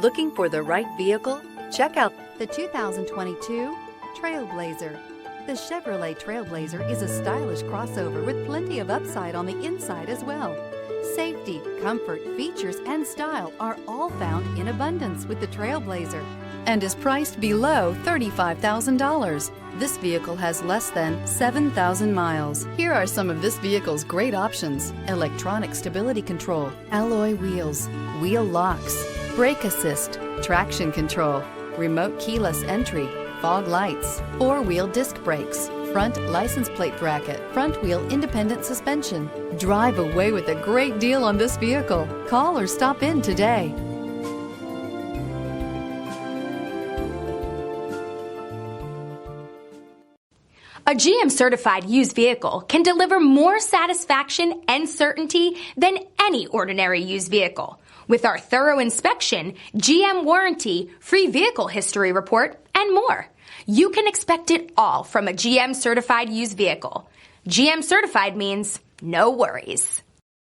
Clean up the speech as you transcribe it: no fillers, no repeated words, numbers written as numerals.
Looking for the right vehicle? Check out the 2022 TrailBlazer. The Chevrolet TrailBlazer is a stylish crossover with plenty of upside on the inside as well. Safety, comfort, features, and style are all found in abundance with the TrailBlazer and is priced below $35,000. This vehicle has less than 7,000 miles. Here are some of this vehicle's great options: electronic stability control, alloy wheels, wheel locks, brake assist, traction control, remote keyless entry, fog lights, four-wheel disc brakes, front license plate bracket, front wheel independent suspension. Drive away with a great deal on this vehicle. Call or stop in today. A GM-certified used vehicle can deliver more satisfaction and certainty than any ordinary used vehicle. With our thorough inspection, GM warranty, free vehicle history report, and more. You can expect it all from a GM-certified used vehicle. GM-certified means no worries.